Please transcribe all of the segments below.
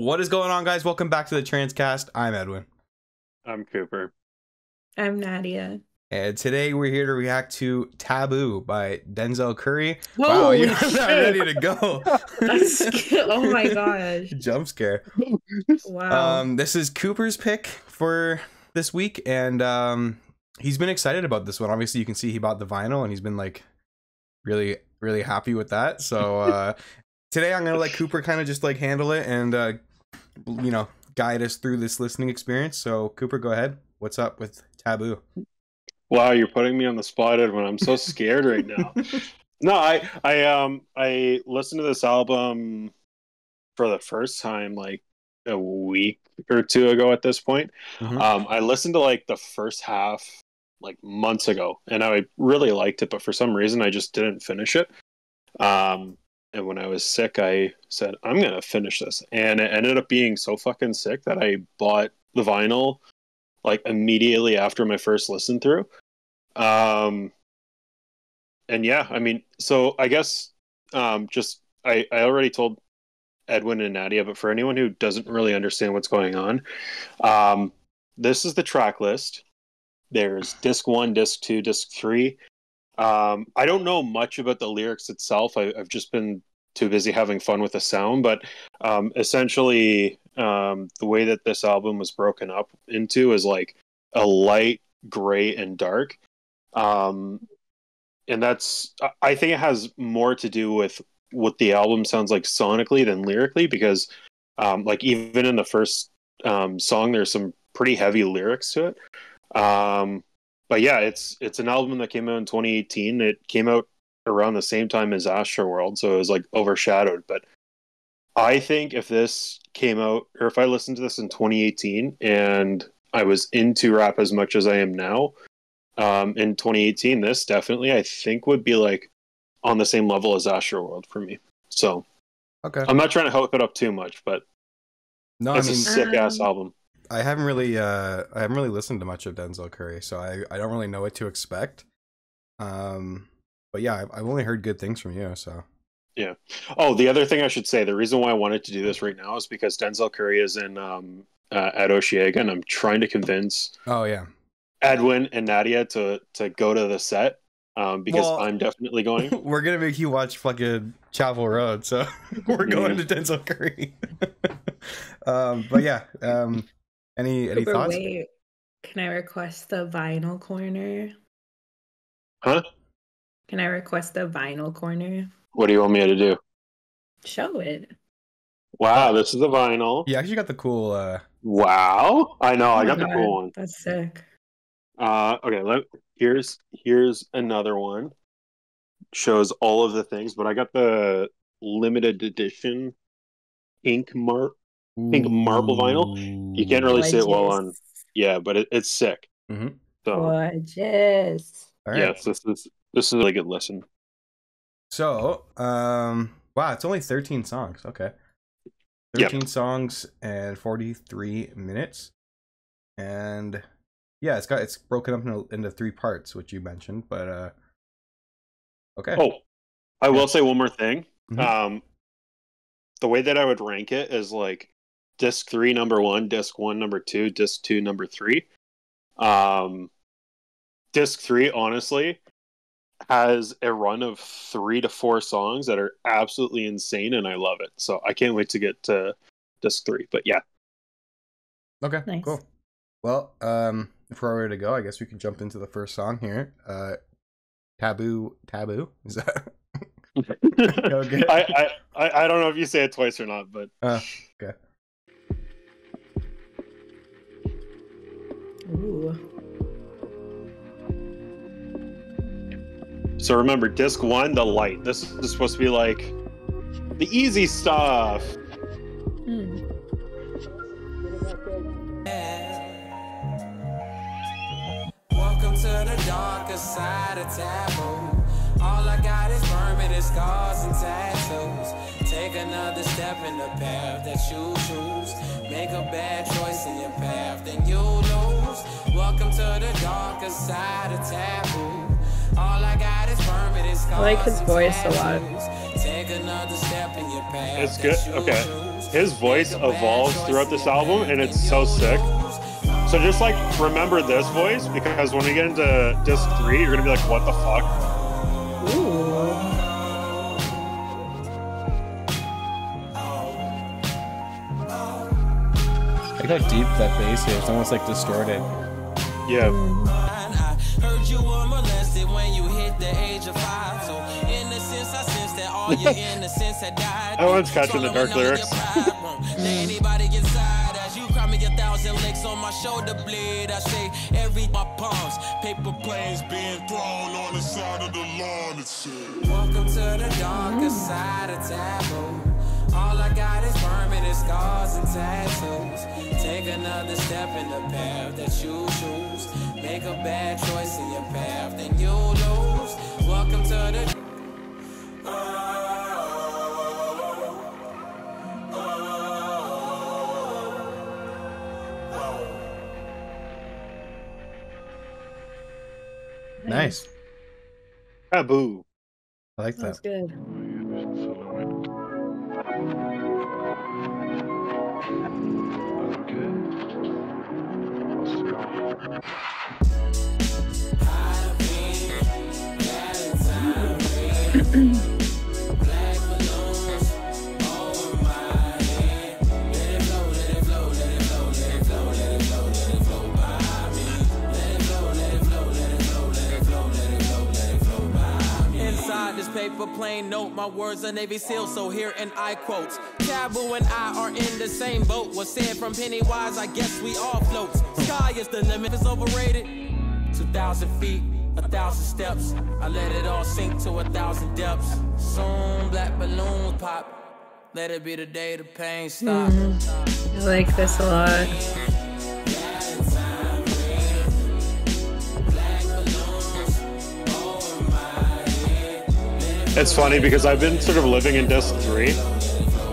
What is going on, guys? Welcome back to the Transcast. I'm Edwin. I'm Cooper. I'm Nadia. And today we're here to react to Taboo by Denzel Curry. Whoa, wow, you're not ready to go. Oh my gosh. Jump scare. Wow. This is Cooper's pick for this week, and he's been excited about this one. Obviously, you can see he bought the vinyl, and he's been like really happy with that. So today I'm gonna let Cooper kind of just like handle it and you know, guide us through this listening experience. So Cooper, go ahead. What's up with Taboo? Wow, you're putting me on the spot, Edwin. I'm so scared right now. No, I listened to this album for the first time like a week or two ago at this point. I listened to like the first half like months ago, and I really liked it, but for some reason I just didn't finish it. And when I was sick, I said, I'm going to finish this. And it ended up being so fucking sick that I bought the vinyl like immediately after my first listen through. And yeah, I mean, so I guess just I already told Edwin and Nadia, but for anyone who doesn't really understand what's going on, this is the track list. There's disc 1, disc 2, disc 3. I don't know much about the lyrics itself. I've just been too busy having fun with the sound, but essentially the way that this album was broken up into is like a light, gray, and dark. And that's, I think it has more to do with what the album sounds like sonically than lyrically, because like even in the first song, there's some pretty heavy lyrics to it. But yeah, it's an album that came out in 2018. It came out around the same time as Astroworld, so it was like overshadowed. But I think if this came out, or if I listened to this in 2018 and I was into rap as much as I am now, in 2018, this definitely I think would be like on the same level as Astroworld for me. So Okay. I'm not trying to hype it up too much, but No, it's I mean, a sick ass album. I haven't really listened to much of Denzel Curry, so I don't really know what to expect. But yeah, I've only heard good things from you, so. Yeah. Oh, the other thing I should say, the reason why I wanted to do this right now is because Denzel Curry is in at Oshiega, and I'm trying to convince Edwin and Nadia to go to the set because I'm definitely going. We're gonna make you watch fucking Chapel Road, so we're going to Denzel Curry. But yeah, any thoughts? Wait, can I request the vinyl corner? Huh? Can I request the vinyl corner? What do you want me to do? Show it. Wow, this is the vinyl. You actually got the cool. Wow, I know, I got the cool one. That's sick. Okay, here's another one. Shows all of the things, but I got the limited edition pink marble vinyl. You can't really see it well on. Yeah, but it's sick. Mm-hmm. So, gorgeous. All right. yes, this is a really good listen. So, wow, it's only 13 songs. Okay. 13 songs and 43 minutes. And yeah, it's broken up into 3 parts, which you mentioned, but okay. Oh, I will say one more thing. Mm-hmm. The way that I would rank it is like disc 3 number 1, disc 1 number 2, disc 2 number 3. Disc 3 honestly has a run of 3 to 4 songs that are absolutely insane, and I love it. So I can't wait to get to disc 3. But yeah. Okay, nice. Cool. Well, if we're ready to go, I guess we can jump into the first song here. Taboo. Is that okay? I don't know if you say it twice or not, but okay. Ooh. So remember, disc 1, the light. This is supposed to be like the easy stuff. Welcome to the darker side of taboo. All I got is permanent scars and tattoos. Take another step in the path that you choose. Make a bad choice in your path, then you'll lose. Welcome to the darker side of taboo. All I got is permanent scars. I like his voice a lot. Take another step in your path. It's good. Okay. his voice evolves throughout this album, and it's so sick. So just like remember this voice, because when we get into disc 3, you're gonna be like, what the fuck? Ooh. Look how deep that bass is. It's almost like distorted. Yeah. Heard you were molested when you hit the age of 5. So innocence, I sense that all your innocence had died. I was catching the dark lyrics. Anybody get side as you cry me 1,000 licks on my shoulder blade. I say every my palms, paper planes being thrown on the side of the lawn. Welcome to the darker side of taboo. All I got is permanent scars and tattoos. Take another step in the path that you choose. Make a bad choice in your path, then you'll lose. Welcome to the... Nice. Taboo. I like That's that. good. Inside this paper plane note, my words are Navy SEAL, so here and I quote. Taboo and I are in the same boat. Was said from Pennywise, I guess we all float. Sky is the limit, it's overrated. 2,000 feet, 1,000 steps. I let it all sink to 1,000 depths. Soon black balloons pop. Let it be the day the pain stops. I like this a lot. It's funny because I've been sort of living in disc 3,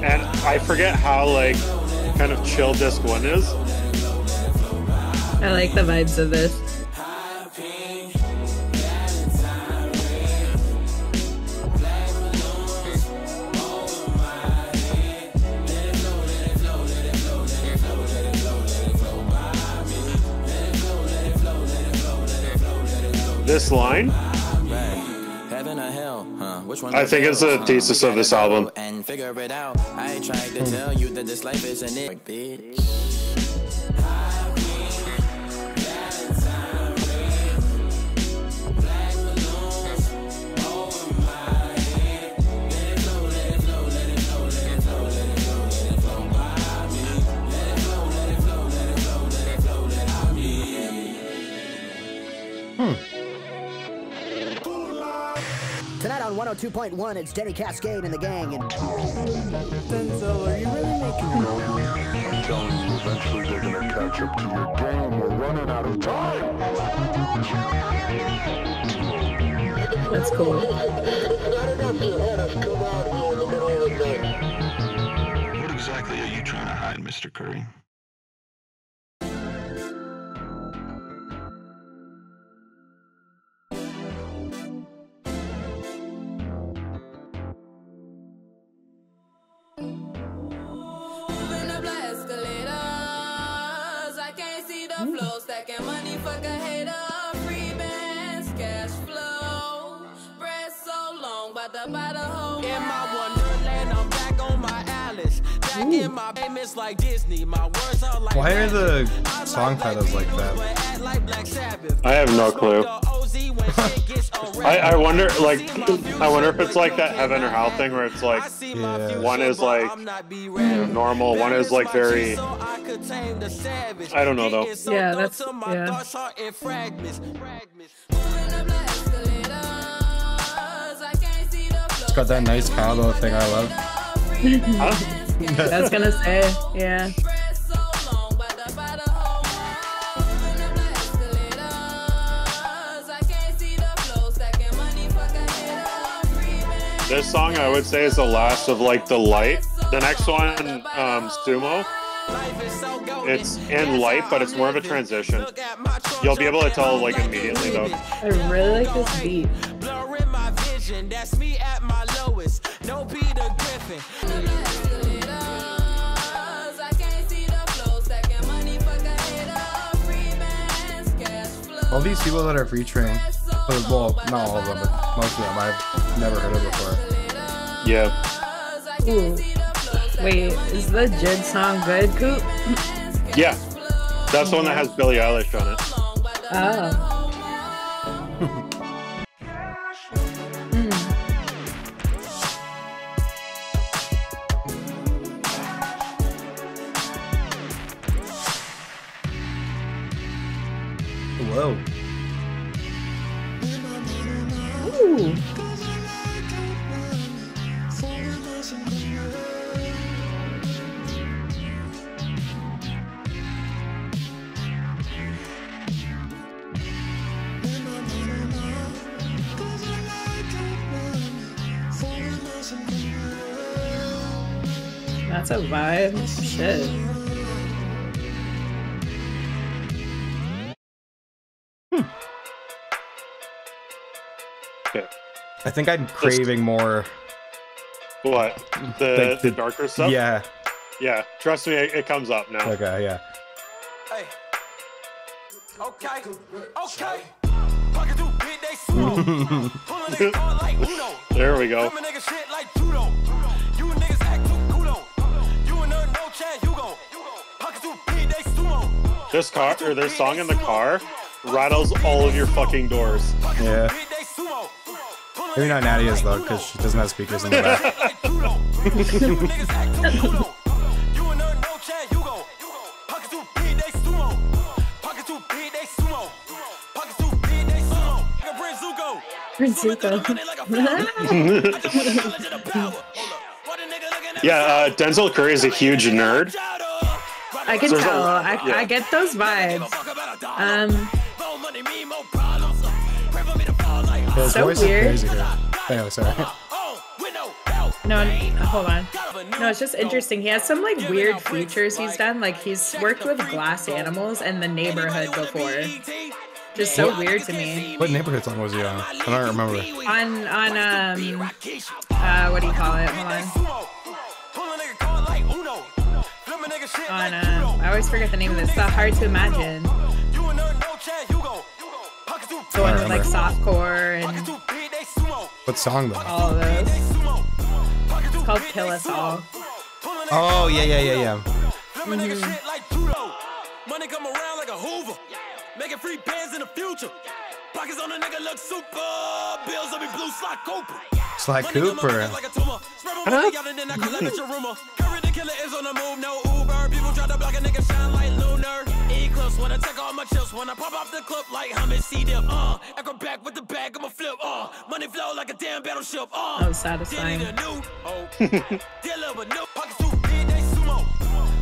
and I forget how like kind of chill disc 1 is. I like the vibes of this. This line, I think it's the thesis of this album. And figure it out. I tried to tell you that this life isn't it, bitch. Tonight on 102.1, it's Denny Cascade and the gang. And Denzel, are you really making it over? I'm telling you, eventually they're gonna catch up to your game. We're running out of time. That's cool. What exactly are you trying to hide, Mr. Curry? Flow, stacking money, fuck a hater, free bands, cash flow, bread so long, but the whole in my wonderland, I'm back on my Alice, back in my payments like Disney, my words are like Why are the song titles like that? I have no clue. I wonder, like, I wonder if it's like that Heaven or Hell thing where it's like, Yeah. one is like normal, one is like very, I don't know though. Yeah, that's yeah. It's got that nice cowbell thing I love. Huh? I was gonna say, yeah. This song I would say is the last of like the light. The next one, Sumo, it's in light, but it's more of a transition. You'll be able to tell like immediately though. I really like this beat. That's me at my lowest. No Peter Griffin. All these people that are featuring, well, not all of them, but most of them I've never heard of before. Yeah. Ooh. Wait, is the Jid song good, Coop? Yeah. That's the one that has Billie Eilish on it. Oh. Whoa. Ooh. That's a vibe. Shit. Okay. I think I'm craving more. What? Like The darker stuff? Yeah. Yeah. Trust me, it comes up now. Okay, yeah. Hey. Okay. Okay. Pocket through big, they sumo. Pull a nigga card like Uno. There we go. Flip a nigga shit like judo. You niggas act too kudo. You and her no chat, you go. Pocket through big, they sumo. This car or this song in the car rattles all of your fucking doors. Yeah. Maybe not Nadia's though, because she doesn't have speakers in the back. Yeah, Denzel Curry is a huge nerd. I can tell. I get those vibes. His So voice weird. is crazy here. Anyway, sorry. No, hold on. No, it's just interesting. He has some like weird features he's done. Like he's worked with Glass Animals and The Neighborhood before. Just so weird to me. What neighborhood song was he on? I don't remember. On what do you call it? Hold on. I always forget the name of this. The Hard to Imagine. The one with like softcore and What song though? all of those. It's called Kill Us All. Oh yeah. Money come around like a Hoover. Making free bands in the future. Pockets on a nigga look super. Bills on me blue slot Cooper. Sly Cooper. Curry the killer is on the move, no Uber. People try to block a nigga shine like lunar. Eclipse when I take all my chips. When I pop off the clip like Hummus C-dip. Acrobat with the bag, I'ma flip. Money flow like a damn battleship. That was satisfying. Dealer with new pockets too big, they sumo.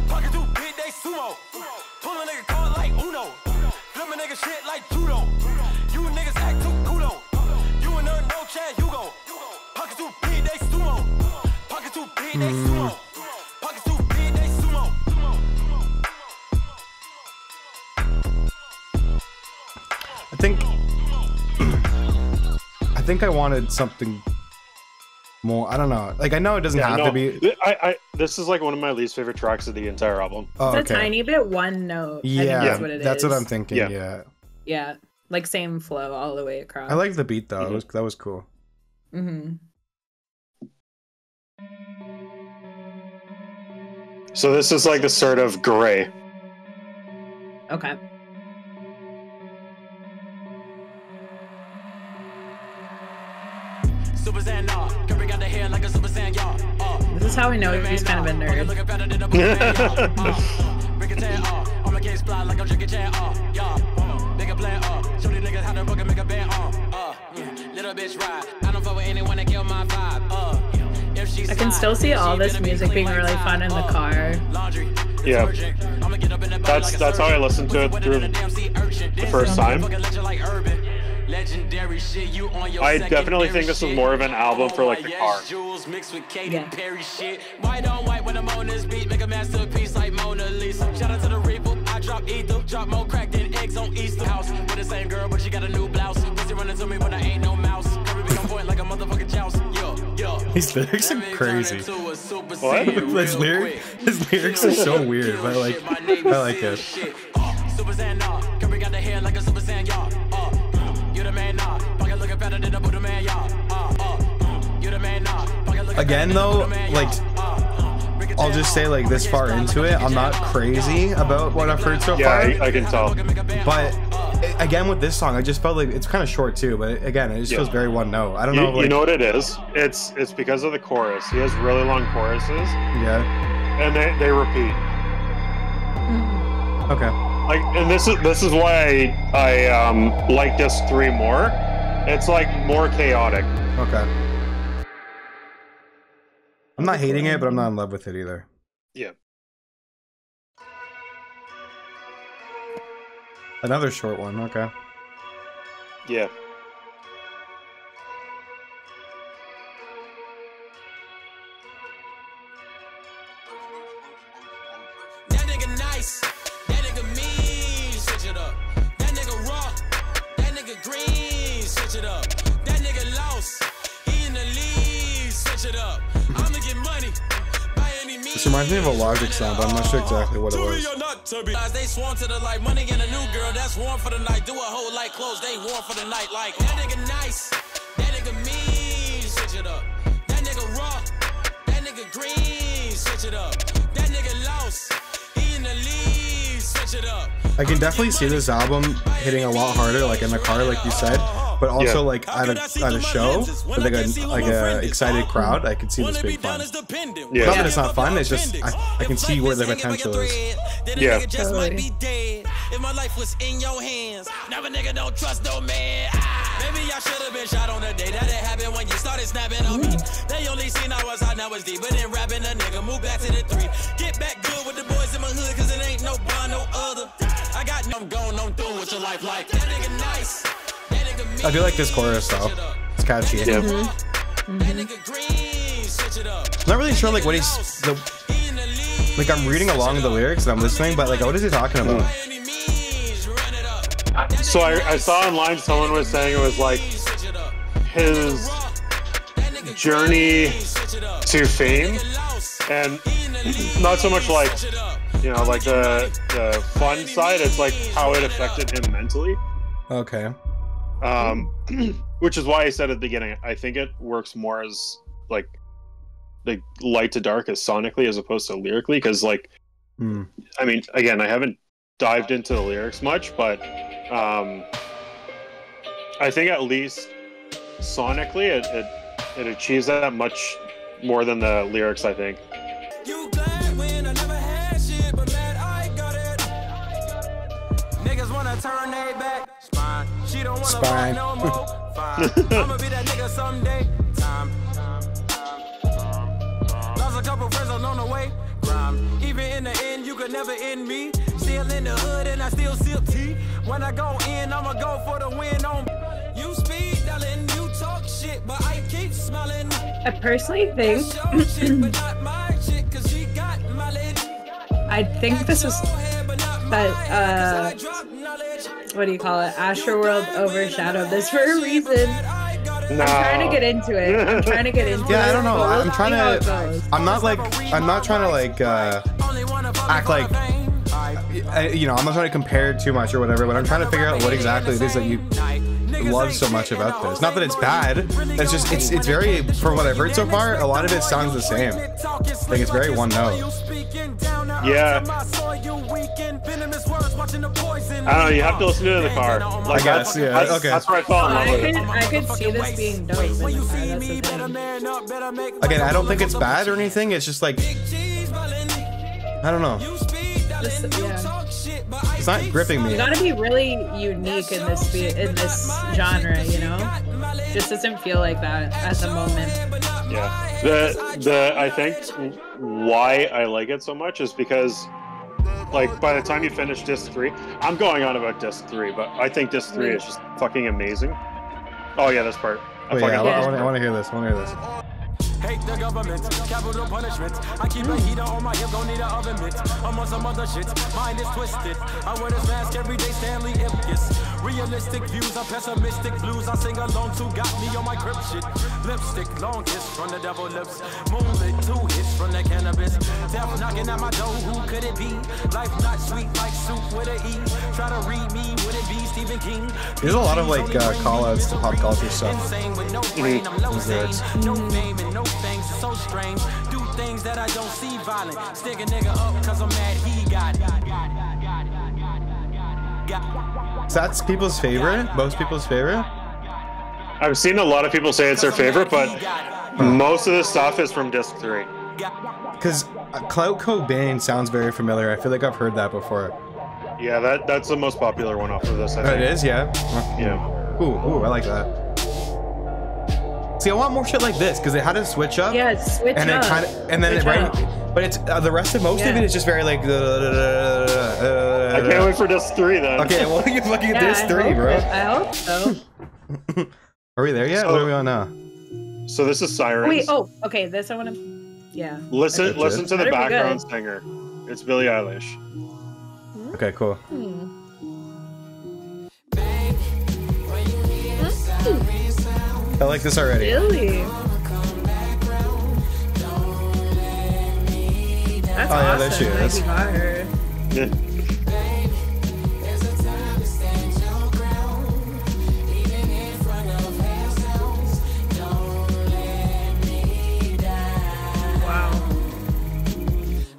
Pockets too big, they sumo. Pull a nigga card like Uno. Flip a nigga shit like judo. You niggas act too kudo. You and her no chat, you go. Pockets too big, they sumo. Pockets too big, they sumo. Pockets too big, they sumo. I think I wanted something more. I don't know. Like I know it doesn't have to be. This is like one of my least favorite tracks of the entire album. Oh, It's a tiny bit one note. I Yeah, think that's what it is. that's what I'm thinking. Yeah. Yeah, like same flow all the way across. I like the beat though. That was cool. So this is like the sort of gray. Okay. This is how I know he's kind of a nerd. I can still see all this music being really fun in the car. Yeah. That's how I listened to it through the first time. I definitely think this is more of an album for like the car. Yeah. White on white when I'm on this beat, make a masterpiece like Mona Lisa. Shout out to the Reaper, I drop ether, drop more crack than eggs on Easter house. With the same girl, but she got a new blouse. Pussy running to me, but I ain't no mouse. Curry be on point like a motherfucking joust. His lyrics are crazy. What? His lyrics are so weird, but I like it. Super Saiyan, nah. Curry got the hair like a Super Saiyan, y'all. You the man, nah. Pocket looking better than a Buddha man, y'all. You the man, nah. Again, though, like, I'll just say, like, this far into it, I'm not crazy about what I've heard so far. Yeah, I can tell. But again, with this song, I just felt like it's kind of short too. But again, it just feels very one note. I don't know. Like, you know what it is? It's because of the chorus. He has really long choruses. Yeah. And they repeat. Okay. Like, and this is why I like disc 3 more. It's like more chaotic. Okay. I'm not hating it, but I'm not in love with it either. Yeah. Another short one. Okay. Yeah. That nigga nice. That nigga mean. Switch it up. That nigga raw. That nigga green. Switch it up. That nigga lost. He in the league. Switch it up. I'ma get money. By any means. This reminds me of a Logic song, but I'm not sure exactly what it was. They sworn to the light. Money and a new girl. That's warm for the night. Do a whole light clothes. They warm for the night. Like that nigga nice. That nigga mean. Switch it up. That nigga raw. That nigga green. Switch it up. That nigga lost. He in the league. Switch it up. I can definitely see this album hitting a lot harder, like in the car, like you said, but also like at a show with like a excited crowd. I can see this being fun. Yeah. Not that it's not fun. It's just I can see where the potential is. Yeah. Totally. If my life was in your hands, never nigga don't trust no man. Maybe I should have been shot on the day that it happened when you started snapping on me. They only seen I was hot, now it's deep. But then rapping a nigga, move back to the 3. Get back good with the boys in my hood, cause it ain't no bond, no other. I got no, I'm going on through with your life like that nigga nice. That nigga mean. I do like this chorus though. It's catchy. Yeah. That nigga green, switch it up. I'm not really sure like what he's like. I'm reading along the lyrics and I'm listening, but like, what is he talking about? So I saw online someone was saying it was like his journey to fame, and not so much like, you know, like the fun side. It's like how it affected him mentally. Okay. Which is why I said at the beginning, I think it works more as like light to dark as sonically as opposed to lyrically, because like I mean, again, I haven't dived into the lyrics much, but I think at least sonically it achieves that much more than the lyrics, I think. You glad when I never had shit, but man, I got it. Niggas wanna turn they back. Spine. She don't wanna Spine. no more. Fine. I'ma be that nigga someday. Time. Lost a couple friends along the way. Crime. Even in the end, you could never end me. Still in the hood and I still sip tea. When I go in, I'ma go for the win on. You speed, darling, you talk shit, but I keep smiling. I personally think I think this was that what do you call it? Astroworld overshadowed this for a reason. No. I'm trying to get into it. I'm trying to get into it. Yeah, I don't know. But I'm trying to. I'm not trying to like act like. You know, I'm not trying to compare too much or whatever, but I'm trying to figure out what exactly it is that you love so much about this. Not that it's bad. It's just it's very, from what I've heard so far, a lot of it sounds the same. Like it's very one note. Yeah. I don't know. You have to listen to it in the car. Like, I guess. Yeah. Okay. That's where I fell in love with it. I could see this being dope in the car. That's the thing. Again, I don't think it's bad or anything. It's just like I don't know. It's not gripping me. You gotta be really unique in this genre, you know? Just doesn't feel like that at the moment. Yeah. I think why I like it so much is because, like, by the time you finish disc 3, I'm going on about disc 3, but I think disc 3 is just fucking amazing. Oh yeah, this part. Wait, yeah, I want to hear this. I want to hear this. Hey, fake the government, capital punishment. I keep a heater on my hip, don't need an oven mitt. I'm on some other shit, mind is twisted. I wear this mask every day, Stanley Ipkiss. Realistic views are pessimistic blues. I sing along to got me on my grip shit. Lipstick, long kiss from the devil lips. Moonlit, 2 hits from the cannabis. Death knocking at my door, who could it be? Life not sweet like soup with an E. Try to read me, would it be Stephen King? There's a lot of like call-outs to pop culture stuff. Insane with no brain, I'm low sane. No fame and no things, it's so strange. Do things that I don't see violent. Stick a nigga up cause I'm mad he got it. So that's people's favorite? Most people's favorite? I've seen a lot of people say it's their favorite, but most of the stuff is from disc 3. Because CLOUT COBAIN sounds very familiar. I feel like I've heard that before. Yeah, that's the most popular one off of this, I Oh, think. it is, yeah. Yeah. Ooh, I like that. See, I want more shit like this because it had to switch up. Yeah, it's switch and up. it kind of, and then it, right, but it's the rest of most of it is just very like. I can't wait for disc 3 then. Okay, well, you fucking get disc 3, bro. I hope so. Are we there yet? So, what are we on now? So this is Sirens. Wait, oh, okay. This I want to. Yeah. Listen to the Better be background good. singer. It's Billie Eilish. Okay, cool. I like this already. Really? That's Oh, yeah, awesome. there she that is. you got her. Yeah.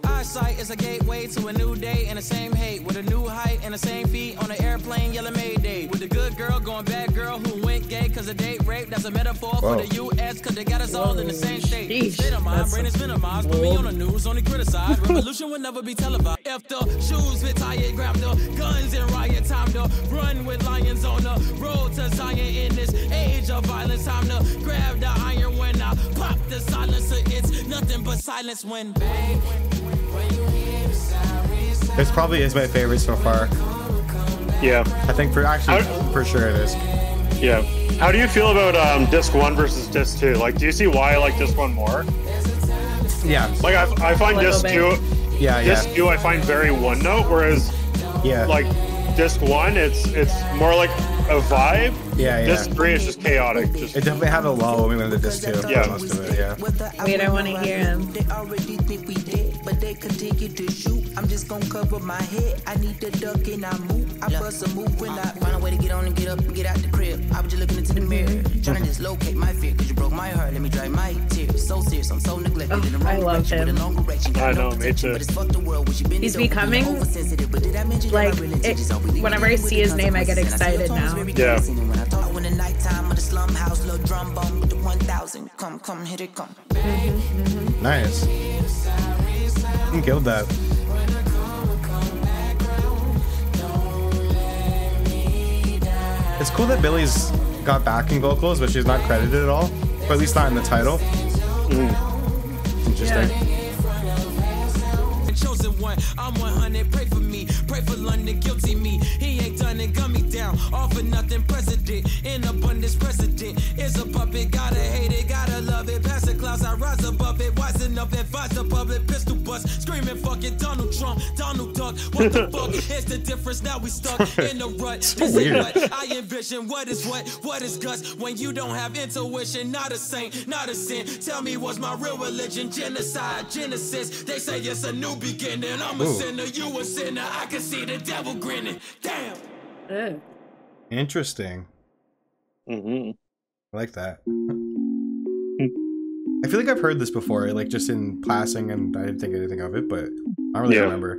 Eyesight is a gateway to a new day and the same hate with a new height and the same feet on an airplane yelling Mayday with a good girl going bad girl who went gay cause a date rape. That's a metaphor for the U.S. cause they got us all in the same state. State of mind, brain is minimized, put me on the news, only criticized. Revolution will never be televised. If the shoes fit tired, grab the guns in riot time to run with lions on the road to Zion in this age of violence. Time to grab the iron when I pop the silencer. It's nothing but silence when This probably is my favorite so far. Yeah. I think for sure it is. Yeah. How do you feel about disc 1 versus disc 2? Like, do you see why I like disc 1 more? Yeah. Like, I find disc 2. Yeah, Disc 2 I find very one note, whereas like disc 1 it's more like a vibe. Yeah, yeah. Disc 3 is just chaotic. It definitely had a lull when we went to disc 2. Yeah. Most of it, yeah. Wait, I want to hear him. They already think we dead, but they continue to shoot. I'm just gonna cover my head. I need to duck and I move. I bust a move when I find a way to get on and get up and get out the crib. I was just looking into the mirror, trying to dislocate my fear. Cause you broke my heart, let me dry my tears. So serious, I'm so neglected. In the I wrong love direction, with a him. long direction. I know, me too. But it's fuck the world. When she been He's becoming like whenever I see his name, I get excited now. Yeah. When I talk when the nighttime of the slum house, little drum bum with the 1000. Come, hit it, come. Nice. You killed that. It's cool that Billy's got backing vocals, but she's not credited at all. Or at least not in the title. Interesting. chosen one. I'm 100. Pray for me. Pray for London. Guilty me. He ain't done it. Gun me down. All for nothing. President. In abundance. President is a puppet. Gotta hate it. Gotta love it. Pass the clouds. I rise above it. Wise enough. Advise the public. Pistol bust. Screaming fucking Donald Trump. Donald Duck. What the fuck is the difference? Now we stuck in the rut. So This weird. is what I envision. What is guts? When you don't have intuition. Not a saint. Not a sin. Tell me what's my real religion? Genocide. Genesis. They say it's a new beginning. I'm a Ooh. sinner. You a sinner. I can see the devil grinning. Damn. Ugh. Interesting. Mm-hmm. I like that. I feel like I've heard this before, like just in passing, and I didn't think anything of it, but I don't really remember.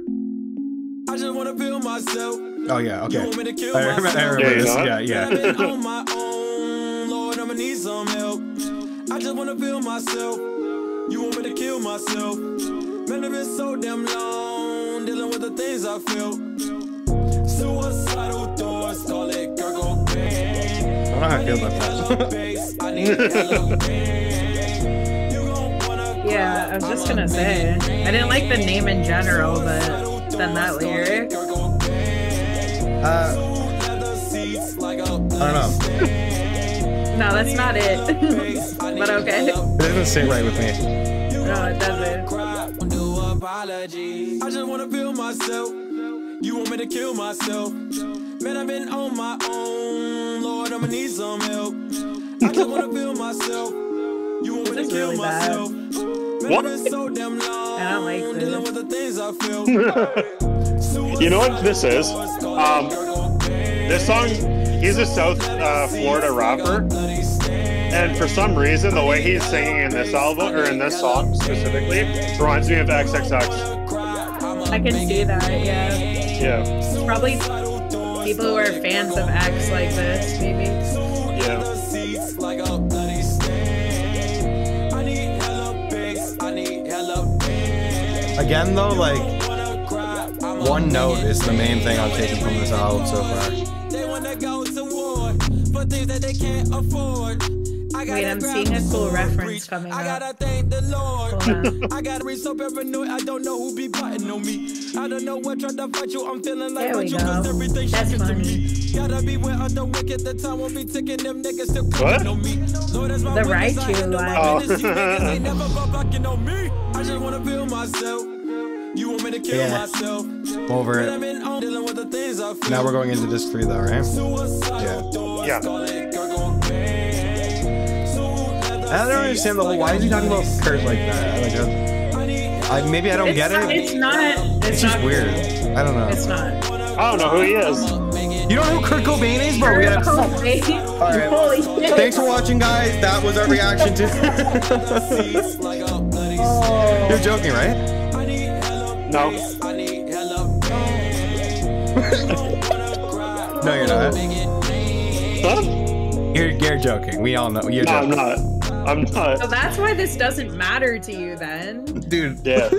I just wanna feel myself. Oh yeah, okay. You want me to kill I remember myself? this. you know Yeah, it? yeah. I've been on my own, Lord, I'ma need some help. I just wanna feel myself. You want me to kill myself? Man, I've been so damn long, dealing with the things I feel. Suicidal thoughts, call it Kirk Cobain. I don't know how I feel about that. I need You gon' wanna Yeah, I was just gonna say. I didn't like the name in general, but then that lyric. I don't know. No, that's not it. But okay. There's doesn't sit right with me. No, it doesn't. I just wanna feel myself. You want me to kill myself? Man, I've been on my own. Lord, I'ma need some help. I just wanna feel myself. You want me to kill really myself? Man, I've been so damn long. I don't like dealing this. with the things I feel. You know what this is? This song, he's a South Florida rapper, and for some reason, the way he's singing in this album, or in this song specifically, reminds me of XXX. I can see that, yeah. Yeah. Probably people who are fans of X like this, maybe. Yeah. Again, though, like, one note is the main thing I'm taking from this album so far. Wait, I'm seeing a cool reference coming up. Hold on. I gotta reach so paranoid, I don't know who be plotting on me. I don't know what tried to fight you, I'm feeling like There we you, cause go. everything That's shaking to funny. me. Gotta be where other wicked, the time won't be ticking, them niggas still cooking on me. Lord, that's my The witness, I Raichu handle my line. business, you niggas ain't never go blocking on me. I just wanna feel myself. You want me to kill Yeah. myself? Over But it. I've been on dealing with the things I feel. Now we're going into disc 3 though, right? Yeah. Yeah. I don't understand the whole. Why is he talking about Kurt like that? Like, maybe I don't get it. It's not. It's just not weird. I don't know. It's not. I don't know who he is. You don't know who Kurt Cobain is, bro? We gotta. Alright. Holy shit. Thanks for watching, guys. That was our reaction to. You're joking, right? No. No, you're not. Huh? You're joking. We all know. You're No, I'm joking. not. I'm not. So that's why this doesn't matter to you then. Dude. Yeah.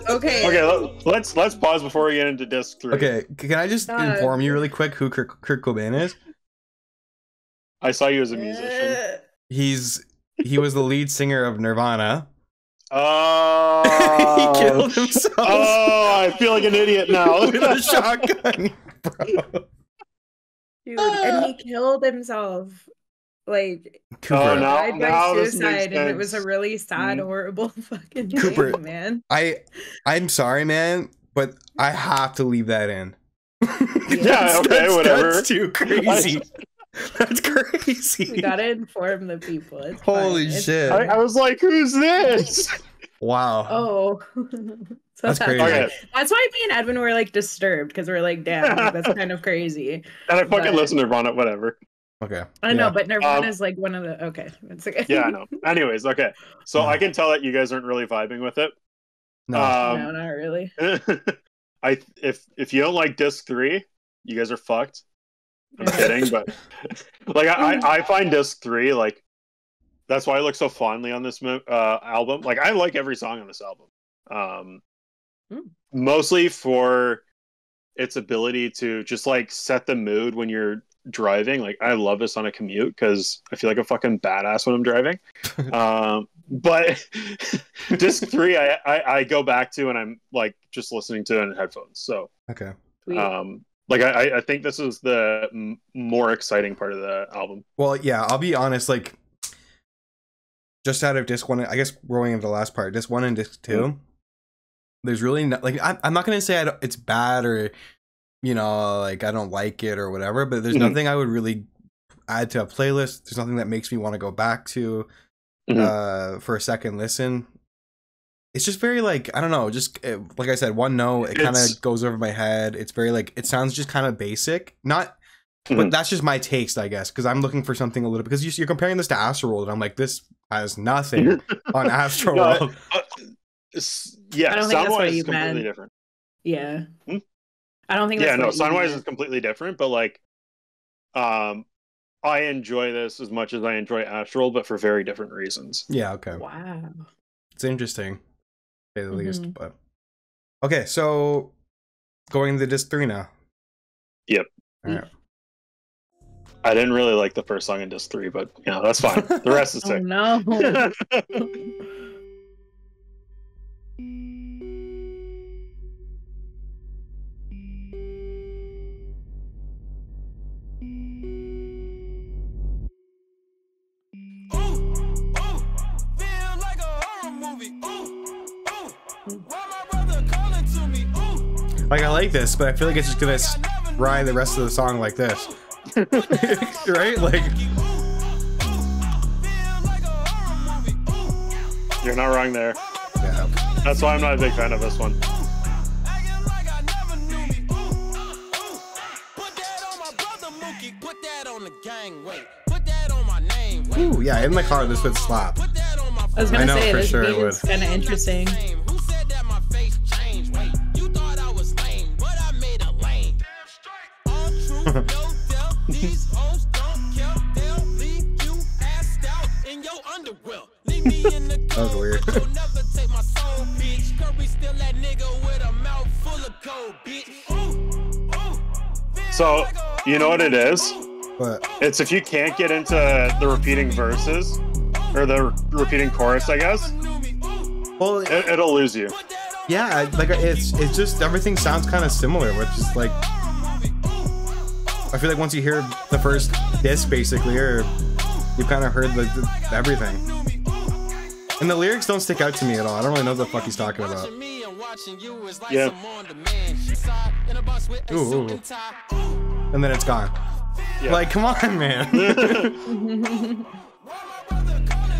Okay. Okay, let's pause before we get into disc 3. Okay, can I just inform you really quick who Kurt Cobain is? I saw you as a musician. He was the lead singer of Nirvana. Oh. He killed himself. Oh, I feel like an idiot now. With a shotgun, bro. Dude, and he killed himself. Like, Cooper. he died by now this suicide, makes and it was a sense. really sad, horrible fucking Cooper. thing, man. I'm sorry, man, but I have to leave that in. Yeah, okay, whatever. That's too crazy. That's crazy. We gotta inform the people. It's Holy fine. It's shit. fine. I was like, who's this? Wow. Oh. So That's crazy. Okay. That's why me and Edwin were like disturbed because we're like, damn, like, that's kind of crazy. And I fucking But- listen to Nirvana, whatever. Okay. I know, Yeah. but Nirvana is like one of the okay. It's okay. Yeah, I know. Anyways, okay. So I can tell that you guys aren't really vibing with it. No. No, not really. If you don't like disc 3, you guys are fucked. I'm kidding, but like I find disc 3 like that's why I look so fondly on this album. Like I like every song on this album. Mostly for its ability to just like set the mood when you're driving. Like I love this on a commute because I feel like a fucking badass when I'm driving. But disc 3 I go back to and I'm like just listening to it in headphones. So Okay. Sweet. like I think this is the more exciting part of the album. Well, yeah, I'll be honest, like just out of disc 1, I guess we're going into the last part, disc 1 and disc 2. There's really not, like I'm not gonna say it's bad or you know like I don't like it or whatever, but there's nothing I would really add to a playlist. There's nothing that makes me want to go back to for a second listen. It's just very like I don't know, just like I said, one note. It kind of goes over my head. It's very like it sounds just kind of basic, not. But that's just my taste, I guess, because I'm looking for something a little because you're comparing this to Astroworld, and I'm like, this has nothing on Astroworld. Yeah, I don't think that's what Soundwise you is completely meant. different. Yeah. I don't think that's Yeah, no, what you Soundwise meant. is completely different, but like, I enjoy this as much as I enjoy Astroworld, but for very different reasons. Yeah, okay. Wow. It's interesting, to say the least. But okay, so going to disc 3 now. Yep. All right. I didn't really like the first song in disc 3, but you know, that's fine. The rest is Oh sick. no. Like I like this, but I feel like it's just gonna ride the rest of the song like this. Right? Like You're not wrong there. yeah. That's why I'm not a big fan of this one. Ooh, yeah, in the car this would slap. I was gonna I know say for this sure it beat would. is kind of interesting. That was weird. So, you know what it is? But It's if you can't get into the repeating verses, or the repeating chorus, I guess, well, it'll lose you. yeah, like it's just everything sounds kind of similar, which is like I feel like once you hear the first disc basically, or you've kind of heard the everything. And the lyrics don't stick out to me at all. I don't really know what the fuck he's talking about. Yeah. Ooh. And then it's gone. Yeah. Like, come on, man.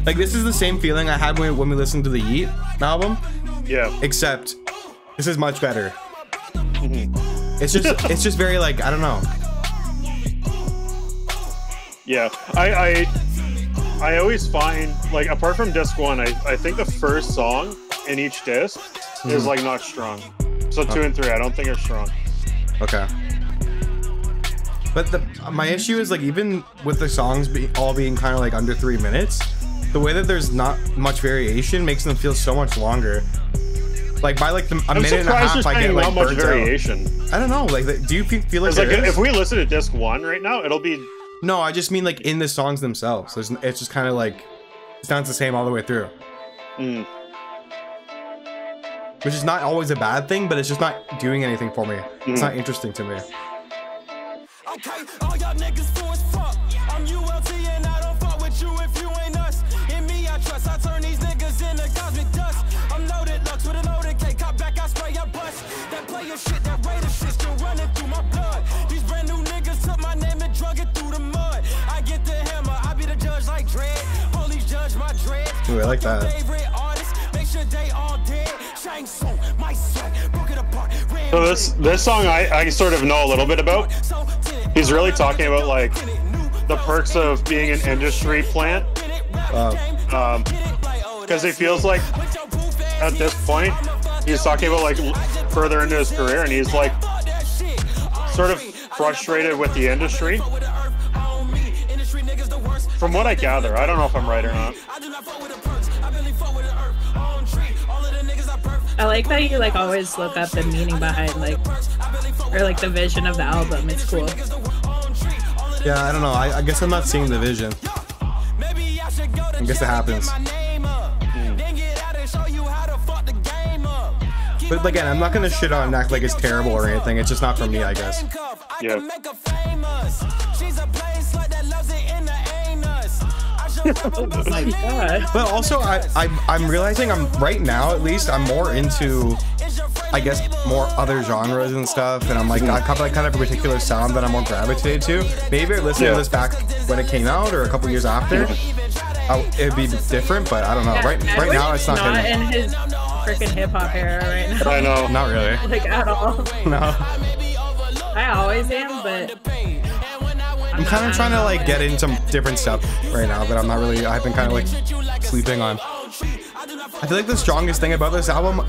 Like, this is the same feeling I had when we listened to the Yeet album. Yeah. Except, this is much better. It's just very like, I don't know. Yeah. I always find, like, apart from disc 1, I think the first song in each disc is like not strong. So 2 and 3 I don't think are strong. Okay. But my issue is, like, even with the songs all being kind of like under 3 minutes, the way that there's not much variation makes them feel so much longer. Like by like a minute and a half, I get like much variation. I don't know. Like, do you feel like, like if we listen to disc 1 right now, it'll be. No, I just mean like in the songs themselves. It's just kind of like it sounds the same all the way through. Which is not always a bad thing, but it's just not doing anything for me. It's not interesting to me. Okay, all y'all niggas fool as fuck. I'm ULT and I don't fuck with you if you ain't us. In me I trust, I turn these niggas into cosmic dust. I'm loaded Lux with a loaded K, cop back, I spray, I bust. That player shit, that Raider shit still running through my blood. These brand new niggas took my name and drug it through the mud. I get the hammer, I be the judge like Dread. Police judge my dread. Ooh, I like that. Favorite artist, make sure they all dead. Shang Tsung, my sweat, broke it apart. So this song I sort of know a little bit about. He's really talking about like the perks of being an industry plant, because he feels like at this point he's talking about like further into his career, and he's like sort of frustrated with the industry. From what I gather, I don't know if I'm right or not. I like that you like always look up the meaning behind like, or like the vision of the album. It's cool. Yeah, I don't know. I guess I'm not seeing the vision. I guess it happens. But again, I'm not gonna shit on and act like it's terrible or anything. It's just not for me, I guess. Yeah. Oh my god. But also, I'm realizing right now, at least, I'm more into, I guess, more other genres and stuff, and I'm like, I have like kind of a particular sound that I'm more gravitated to. Maybe listening to this back when it came out or a couple years after, it'd be different. But I don't know. Right now, it's not hitting. In his freaking hip hop era right now. I know. Not really. Like at all. No. I always am, but I'm kind of trying to like get into different stuff right now, but I'm not really. I've been kind of like sleeping on. I feel like the strongest thing about this album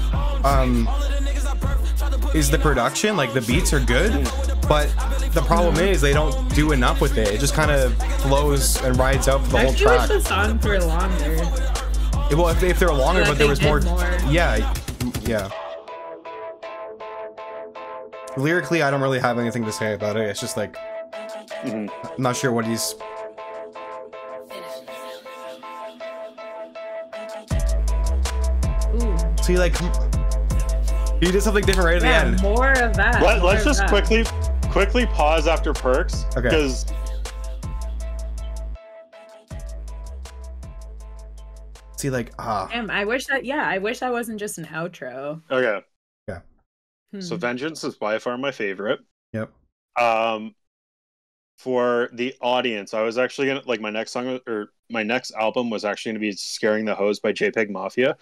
is the production. Like the beats are good, but the problem is they don't do enough with it. It just kind of flows and rides out for the whole track. I wish the songs were longer. Well, if they were longer, Like but there was more. more. Yeah. Lyrically, I don't really have anything to say about it. It's just like I'm not sure what he's. Ooh. See, like he did something different right at the Yeah, end. more of that. Let's just quickly pause after Perks, Okay. because See, like Damn, I wish that. Yeah, I wish that wasn't just an outro. okay. Yeah. So Vengeance is by far my favorite. Yep. For the audience, I was actually gonna like my next song or my next album was actually gonna be Scaring the Hose by JPEG Mafia,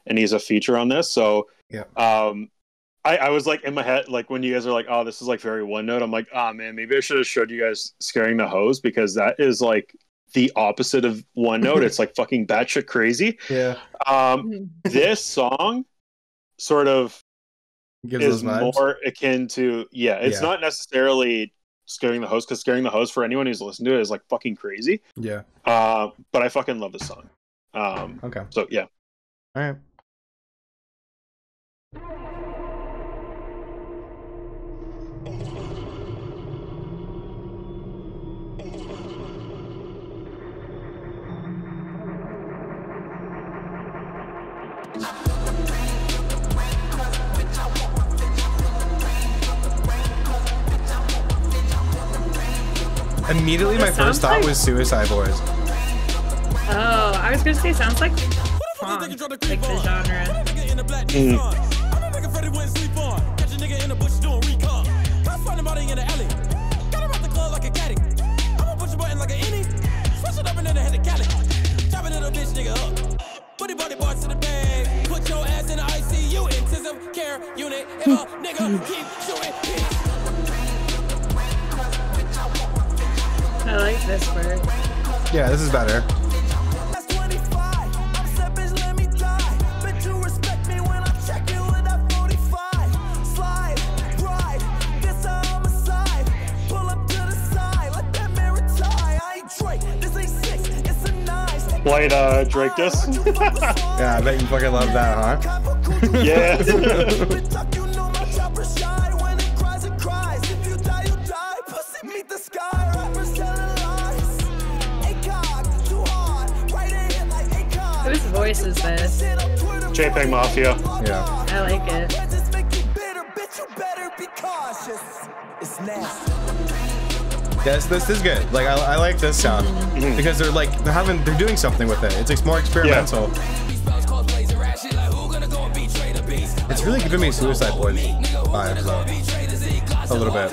and he's a feature on this. So yeah. I was like in my head, like when you guys are like, oh, this is like very one note, I'm like, oh man, maybe I should have showed you guys Scaring the Hose, because that is like the opposite of one note. It's like fucking batshit crazy. Yeah. This song sort of gives is those vibes. more akin to it's not necessarily Scaring the Hose, because Scaring the Hose, for anyone who's listened to it, is like fucking crazy. Yeah. But I fucking love this song. Okay. So yeah. All right. Immediately, my first thought was Suicide Boys. Oh, I was gonna say sounds like punk, like the genre. I like this part. Yeah, this is better. White Drake disc. Yeah, I bet you fucking love that, huh? Yeah. Whose voice is this? JPEG Mafia. Yeah. I like it. Yes, this is good. Like I like this sound because they're doing something with it. It's more experimental. It's really giving me Suicide Boys vibes though. A little bit.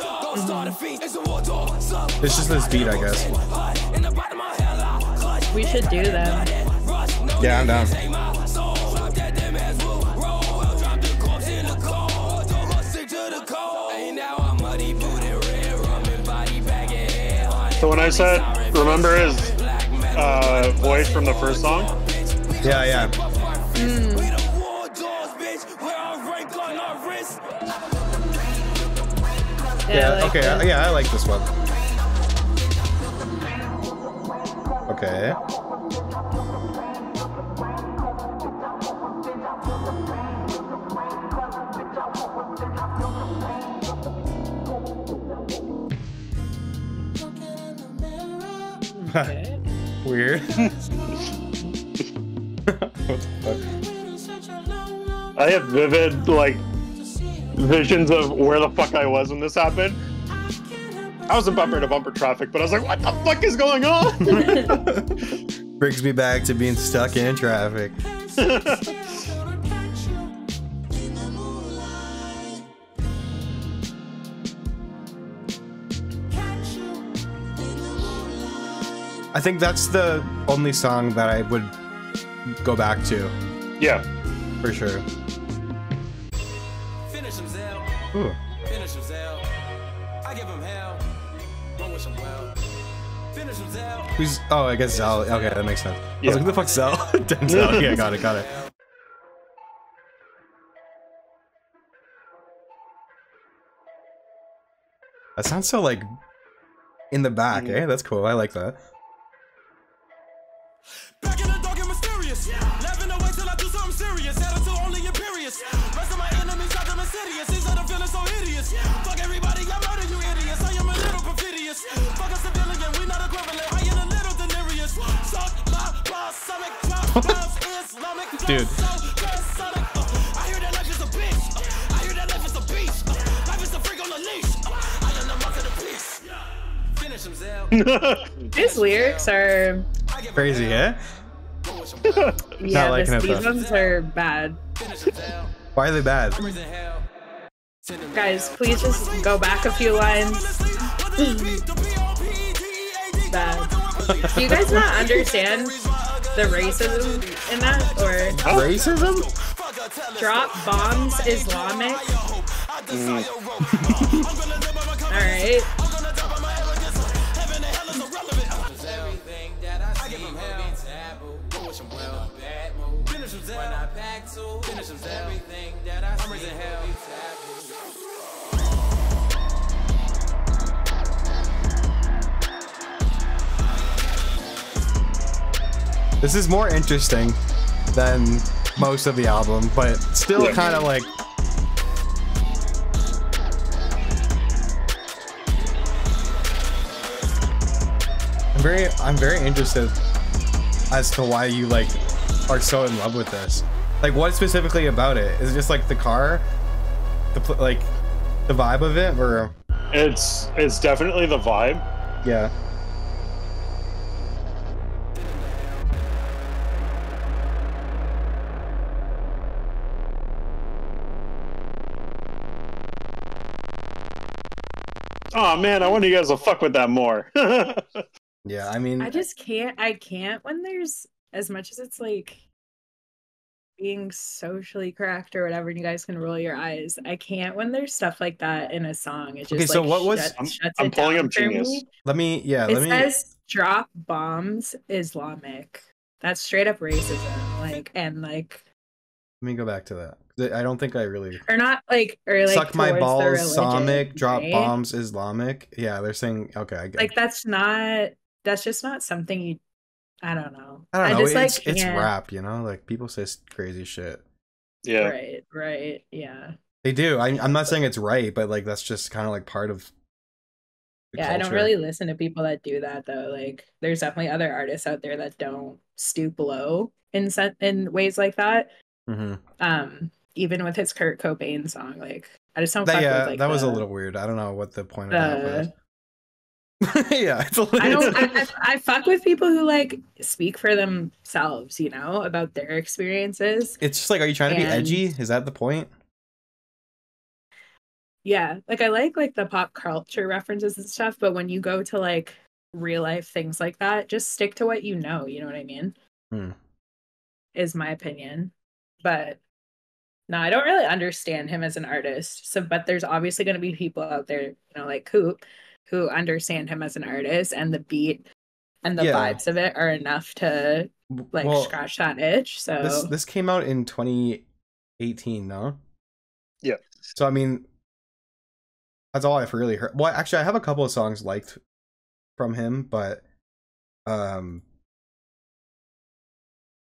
It's just this beat, I guess. We should do them. Yeah, I'm down. So when I said, remember his voice from the first song? Yeah, yeah. Yeah, okay, yeah, I like this one. Okay. Okay. Weird. What the fuck? I have vivid visions of where the fuck I was when this happened. I was in bumper to bumper traffic, but I was like, what the fuck is going on? Brings me back to being stuck in traffic. I think that's the only song that I would go back to. Yeah. For sure. Finish him, Zell. Ooh. Finish him, Zell. I give him hell. Don't wish him well. Finish him, Zell. Who's? Oh, I guess Zell. Okay, that makes sense. Yeah. I was like, who the fuck's Zell? Denzel. Yeah, got it, got it. That sounds so like in the back, eh? That's cool. I like that. Back in the dark and mysterious. Laughing away till I do something serious. Attitude only imperious. Rest of my enemies got them insidious. These are the feeling so hideous. Fuck everybody, I murder you idiots. I am a little perfidious. Fuck a civilian, we not equivalent. I am a little delirious. Suck my balsamic drop bombs, Islamic flow. Dude. I hear that life is a bitch. I hear that life is a beast. Life is a freak on a leash. I am the mark of the beast. Finish him, Zell. These lyrics are crazy, eh? yeah, liking it, these though. ones are bad. Why are they bad? Guys, please just go back a few lines. Bad. Do you guys not understand the racism in that? Or racism? Drop bombs Islamic? Alright. This is more interesting than most of the album, but still kind of like. I'm very interested as to why you like are so in love with this. Like, what specifically about it? Is it just like the car, the vibe of it, or? It's definitely the vibe. Yeah. Oh man, I want you guys to fuck with that more. Yeah, I mean, I just can't. I can't when there's, as much as it's like being socially correct or whatever, and you guys can roll your eyes. I can't when there's stuff like that in a song. It just okay, so what was? I'm pulling up Genius. Let me. It says drop bombs Islamic. That's straight up racism. Like, and like. Let me go back to that. I don't think I really. Or not like, or like. Suck my balls, Islamic, drop right? bombs, Islamic. Yeah, they're saying, okay, I get like, that's just not something you. I don't know. I don't know. Just, it's rap, you know? Like, people say crazy shit. Yeah. Right. Yeah. They do. I'm not saying it's right, but like, that's just kind of like part of. Yeah, I don't really listen to people that do that though. Like, there's definitely other artists out there that don't stoop low in ways like that. Mm-hmm. Even with his Kurt Cobain song, like, I just don't. Fuck with, like, that was a little weird. I don't know what the point of that was. Yeah, it's a little. I fuck with people who like speak for themselves, you know, about their experiences. It's just like, are you trying to be edgy? Is that the point? Yeah, like I like the pop culture references and stuff, but when you go to like real life things like that, just stick to what you know. You know what I mean? Is my opinion. But no, I don't really understand him as an artist. So, but there's obviously going to be people out there, you know, like Coop, who understand him as an artist, and the beat and the vibes of it are enough to like scratch that itch. So this came out in 2018, no? Yeah. So I mean, that's all I've really heard. Well, actually, I have a couple of songs liked from him, but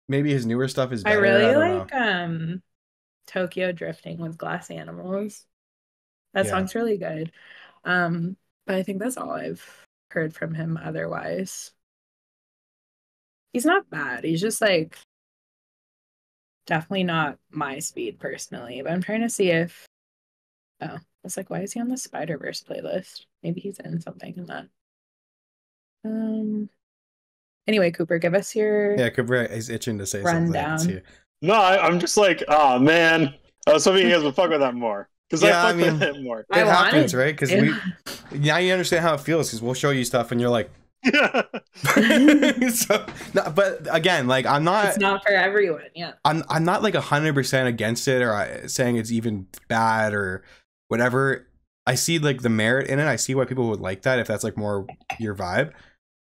maybe his newer stuff is better. I really like Tokyo Drifting with Glass Animals. That song's really good. But I think that's all I've heard from him otherwise. He's not bad. He's just like definitely not my speed personally. But I'm trying to see if I was like, why is he on the Spider-Verse playlist? Maybe he's in something in that. Anyway, Cooper, give us your Cooper is itching to say rundown. something. No, I'm just like, oh man, I was hoping you guys would fuck with that more. Because I fuck with it more. It happens, right? Because now you understand how it feels, because we'll show you stuff and you're like, so, no, but again, like, I'm not. It's not for everyone. Yeah. I'm not like 100% against it, or saying it's even bad or whatever. I see like the merit in it. I see why people would like that if that's like more your vibe.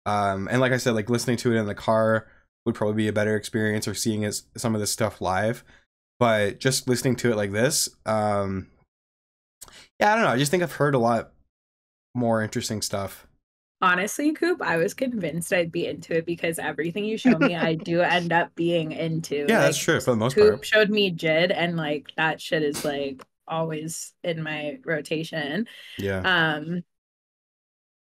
And like I said, like listening to it in the car would probably be a better experience, or seeing some of this stuff live. But just listening to it like this, yeah, I don't know. I just think I've heard a lot more interesting stuff. Honestly, Coop, I was convinced I'd be into it because everything you show me, I do end up being into. Yeah, that's true for the most part. Coop showed me Jid, and like that shit is like always in my rotation. Yeah.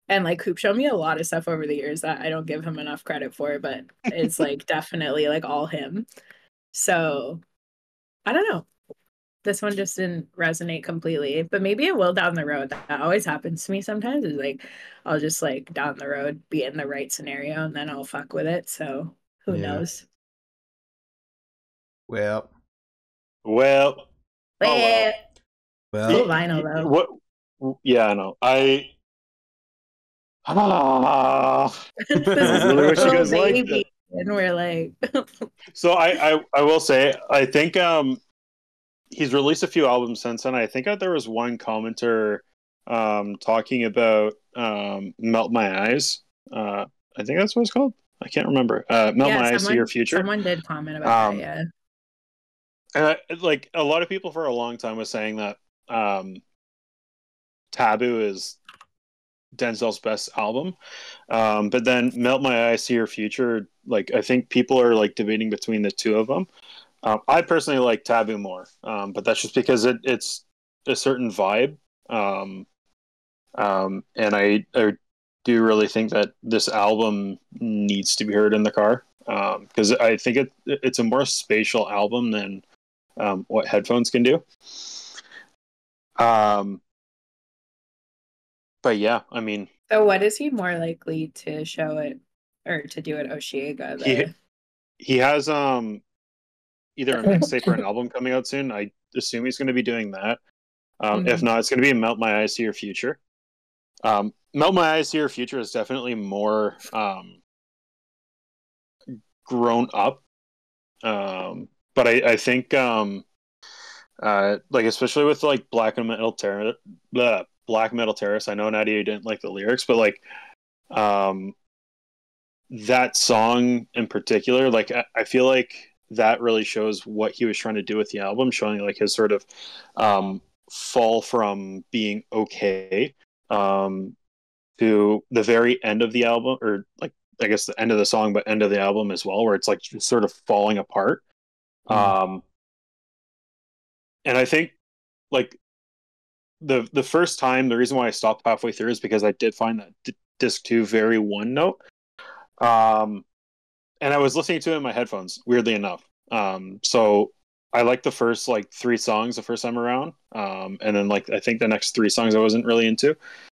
And like Coop showed me a lot of stuff over the years that I don't give him enough credit for, but it's like definitely like all him. So I don't know. This one just didn't resonate completely, but maybe it will down the road. That always happens to me sometimes, is like I'll just like down the road be in the right scenario and then I'll fuck with it. So who knows? Well. Oh, well. Well, Cool vinyl though. What? Yeah, I know. I This is really wish you little guys liked baby, it. and we're like, So I will say, I think he's released a few albums since then. I think there was one commenter talking about Melt My Eyes. I think that's what it's called. I can't remember. Melt My Eyes, See Your Future. Someone did comment about that, yeah. And like a lot of people for a long time was saying that Taboo is Denzel's best album, but then Melt My Eyes, See Your Future, like I think people are like debating between the two of them. I personally like Taboo more, but that's just because it's a certain vibe, and I do really think that this album needs to be heard in the car, because I think it's a more spatial album than what headphones can do. But yeah, I mean, So what is he more likely to show it or to do at Oshiega? He has either a mixtape or an album coming out soon. I assume he's going to be doing that. If not, it's going to be Melt My Eyes, See Your Future. Melt My Eyes, See Your Future is definitely more grown up. But I think like especially with like Black Metal Terrorist, I know Nadia didn't like the lyrics, but like that song in particular, like I feel like that really shows what he was trying to do with the album, showing like his sort of fall from being okay to the very end of the album, or like I guess the end of the song, but end of the album as well, where it's like just sort of falling apart. And I think like the first time, the reason why I stopped halfway through is because I did find that disc 2 very one note. And I was listening to it in my headphones, weirdly enough. So I liked the first like 3 songs the first time around. And then like I think the next 3 songs I wasn't really into.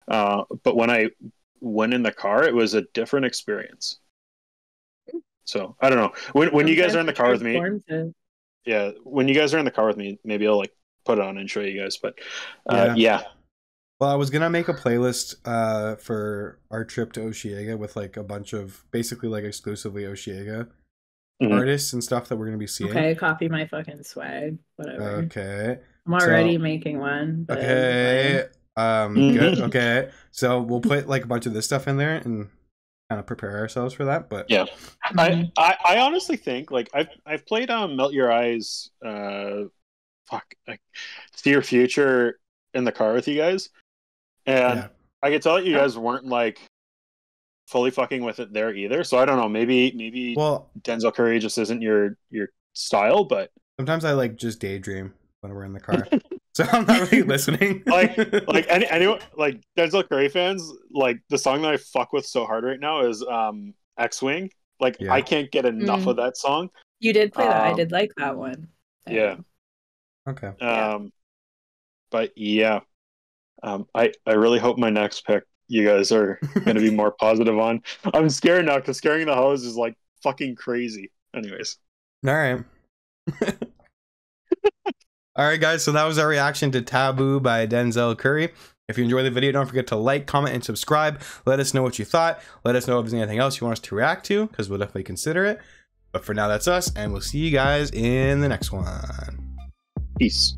But when I went in the car, it was a different experience. So I don't know. When you guys are in the car with me, yeah, when you guys are in the car with me, maybe I'll like put it on and show you guys. But yeah. Well, I was gonna make a playlist for our trip to Oshiega with like a bunch of basically like exclusively Oshiega artists and stuff that we're gonna be seeing. Okay, copy my fucking swag. Whatever. Okay. I'm already making one. But okay. Good. Okay. So we'll put like a bunch of this stuff in there and kind of prepare ourselves for that. But yeah, I honestly think like I've played Melt Your Eyes, See Your Future in the car with you guys, and I could tell that you guys weren't like fully fucking with it there either. So I don't know, maybe Denzel Curry just isn't your style, but sometimes I like just daydream when we're in the car. So I'm not really listening. like anyone like Denzel Curry fans, like the song that I fuck with so hard right now is X-Wing. Like I can't get enough of that song. You did play that. I did like that one. Yeah. Okay. But yeah. I really hope my next pick you guys are gonna be more positive on. I'm scared now because Scaring the Hose is like fucking crazy. Anyways. All right. All right, guys, so that was our reaction to Taboo by Denzel Curry. If you enjoyed the video, don't forget to like, comment, and subscribe. Let us know what you thought. Let us know if there's anything else you want us to react to, because we'll definitely consider it. But for now, that's us, and we'll see you guys in the next one. Peace.